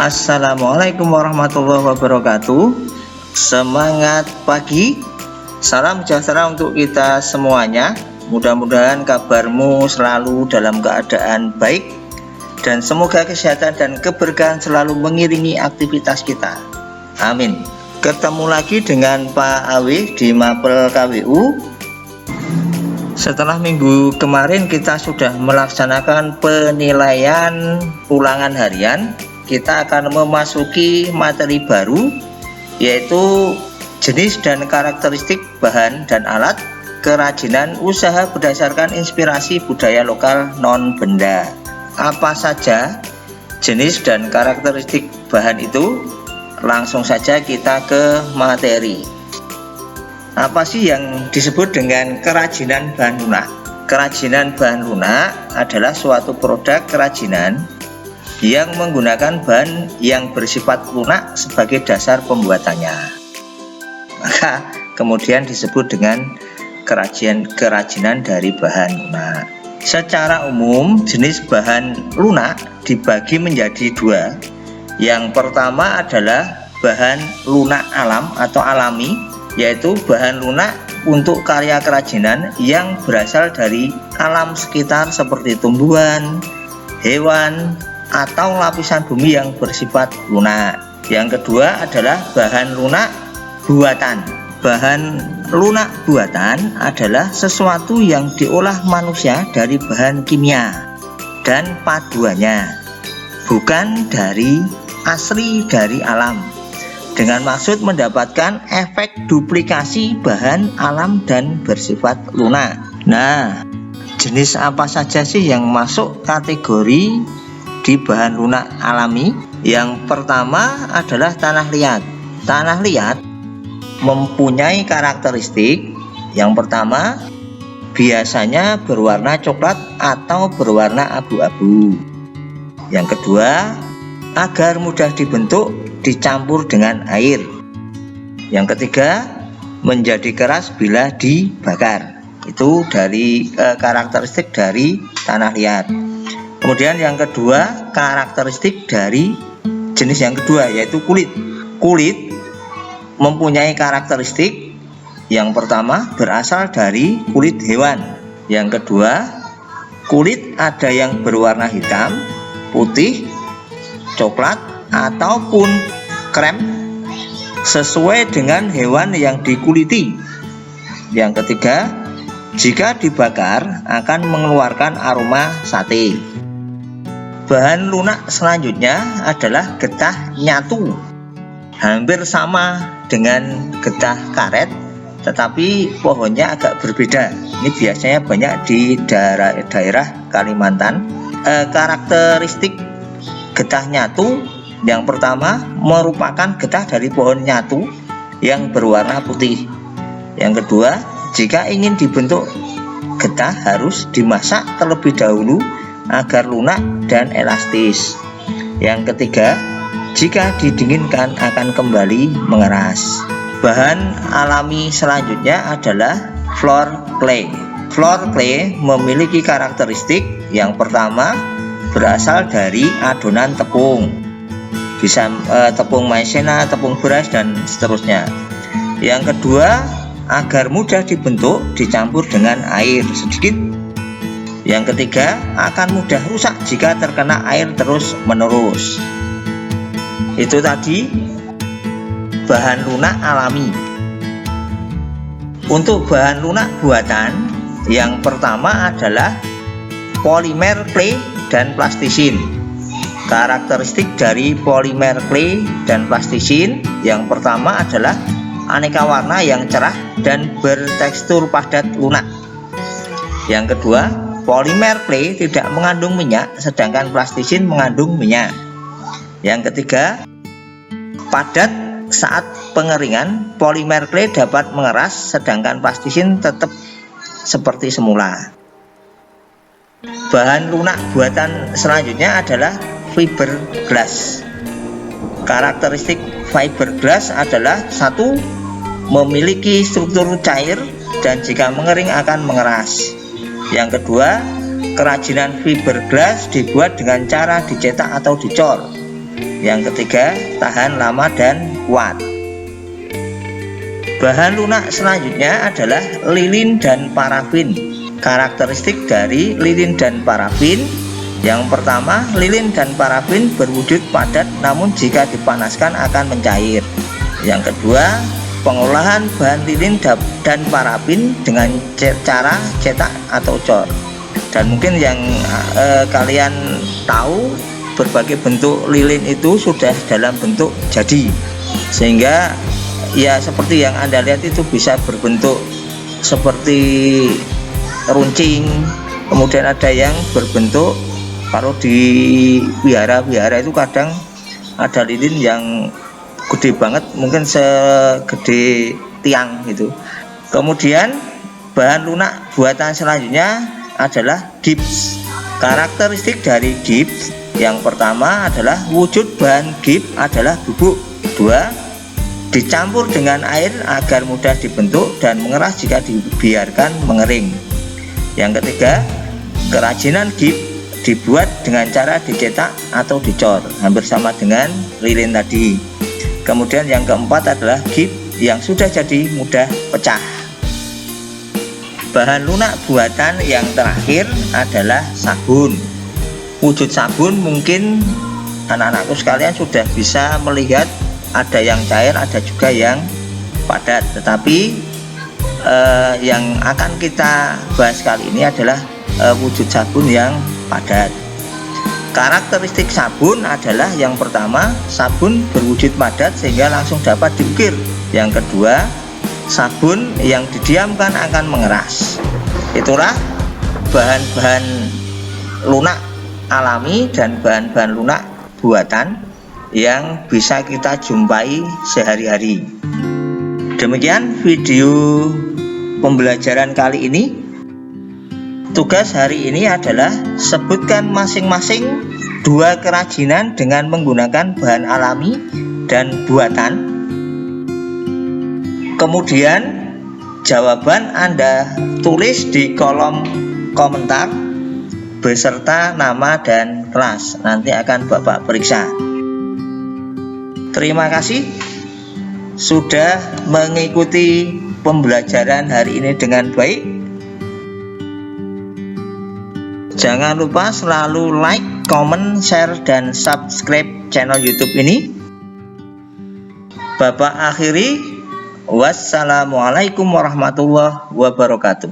Assalamualaikum warahmatullahi wabarakatuh. Semangat pagi, salam sejahtera untuk kita semuanya. Mudah-mudahan kabarmu selalu dalam keadaan baik, dan semoga kesehatan dan keberkahan selalu mengiringi aktivitas kita. Amin. Ketemu lagi dengan Pak Awi di Mapel KWU. Setelah minggu kemarin kita sudah melaksanakan penilaian ulangan harian, kita akan memasuki materi baru, yaitu jenis dan karakteristik bahan dan alat kerajinan usaha berdasarkan inspirasi budaya lokal non-benda. Apa saja jenis dan karakteristik bahan itu? Langsung saja kita ke materi. Apa sih yang disebut dengan kerajinan bahan lunak? Kerajinan bahan lunak adalah suatu produk kerajinan yang menggunakan bahan yang bersifat lunak sebagai dasar pembuatannya. Maka kemudian disebut dengan kerajinan dari bahan lunak. Secara umum, jenis bahan lunak dibagi menjadi dua. Yang pertama adalah bahan lunak alam atau alami, yaitu bahan lunak untuk karya kerajinan yang berasal dari alam sekitar seperti tumbuhan, hewan, atau lapisan bumi yang bersifat lunak. Yang kedua adalah bahan lunak buatan. Bahan lunak buatan adalah sesuatu yang diolah manusia dari bahan kimia dan paduannya, bukan dari asli dari alam, dengan maksud mendapatkan efek duplikasi bahan alam dan bersifat lunak. Nah, jenis apa saja sih yang masuk kategori di bahan lunak alami? Yang pertama adalah tanah liat. Tanah liat mempunyai karakteristik yang pertama, biasanya berwarna coklat atau berwarna abu-abu. Yang kedua, agar mudah dibentuk dicampur dengan air. Yang ketiga, menjadi keras bila dibakar. Itu dari karakteristik dari tanah liat. Kemudian yang kedua, karakteristik dari jenis yang kedua, yaitu kulit. Kulit mempunyai karakteristik yang pertama, berasal dari kulit hewan. Yang kedua, kulit ada yang berwarna hitam, putih, coklat, ataupun krem sesuai dengan hewan yang dikuliti. Yang ketiga, jika dibakar akan mengeluarkan aroma sate. Bahan lunak selanjutnya adalah getah nyatu. Hampir sama dengan getah karet, tetapi pohonnya agak berbeda. Ini biasanya banyak di daerah Kalimantan. Karakteristik getah nyatu yang pertama merupakan getah dari pohon nyatu yang berwarna putih. Yang kedua, jika ingin dibentuk getah harus dimasak terlebih dahulu agar lunak dan elastis. Yang ketiga, jika didinginkan akan kembali mengeras. Bahan alami selanjutnya adalah floor clay. Floor clay memiliki karakteristik yang pertama, berasal dari adonan tepung, bisa tepung maizena, tepung beras, dan seterusnya. Yang kedua, agar mudah dibentuk dicampur dengan air sedikit. Yang ketiga, akan mudah rusak jika terkena air terus menerus. Itu tadi bahan lunak alami. Untuk bahan lunak buatan, yang pertama adalah polimer clay dan plastisin. Karakteristik dari polimer clay dan plastisin yang pertama adalah aneka warna yang cerah dan bertekstur padat lunak. Yang kedua, polimer clay tidak mengandung minyak, sedangkan plastisin mengandung minyak. Yang ketiga, padat saat pengeringan. Polimer clay dapat mengeras, sedangkan plastisin tetap seperti semula. Bahan lunak buatan selanjutnya adalah fiberglass. Karakteristik fiberglass adalah satu, memiliki struktur cair dan jika mengering akan mengeras. Yang kedua, kerajinan fiberglass dibuat dengan cara dicetak atau dicor. Yang ketiga, tahan lama dan kuat. Bahan lunak selanjutnya adalah lilin dan parafin. Karakteristik dari lilin dan parafin: yang pertama, lilin dan parafin berwujud padat, namun jika dipanaskan akan mencair. Yang kedua, pengolahan bahan lilin dan parafin dengan cara cetak atau cor. Dan mungkin yang kalian tahu, berbagai bentuk lilin itu sudah dalam bentuk jadi, sehingga ya seperti yang Anda lihat itu bisa berbentuk seperti runcing, kemudian ada yang berbentuk, kalau di wihara-wihara itu kadang ada lilin yang gede banget, mungkin segede tiang gitu. Kemudian bahan lunak buatan selanjutnya adalah gips. Karakteristik dari gips: yang pertama adalah wujud bahan gips adalah bubuk. Dua, dicampur dengan air agar mudah dibentuk dan mengeras jika dibiarkan mengering. Yang ketiga, kerajinan gips dibuat dengan cara dicetak atau dicor, hampir sama dengan lilin tadi. Kemudian yang keempat adalah gips yang sudah jadi mudah pecah. Bahan lunak buatan yang terakhir adalah sabun. Wujud sabun mungkin anak-anakku sekalian sudah bisa melihat, ada yang cair, ada juga yang padat. Tetapi yang akan kita bahas kali ini adalah wujud sabun yang padat. Karakteristik sabun adalah: yang pertama, sabun berwujud padat sehingga langsung dapat diukir. Yang kedua, sabun yang didiamkan akan mengeras. Itulah bahan-bahan lunak alami dan bahan-bahan lunak buatan yang bisa kita jumpai sehari-hari. Demikian video pembelajaran kali ini. Tugas hari ini adalah sebutkan masing-masing 2 kerajinan dengan menggunakan bahan alami dan buatan. Kemudian jawaban Anda tulis di kolom komentar beserta nama dan kelas. Nanti akan Bapak periksa. Terima kasih sudah mengikuti pembelajaran hari ini dengan baik. Jangan lupa selalu like, comment, share, dan subscribe channel YouTube ini. Bapak akhiri, wassalamualaikum warahmatullahi wabarakatuh.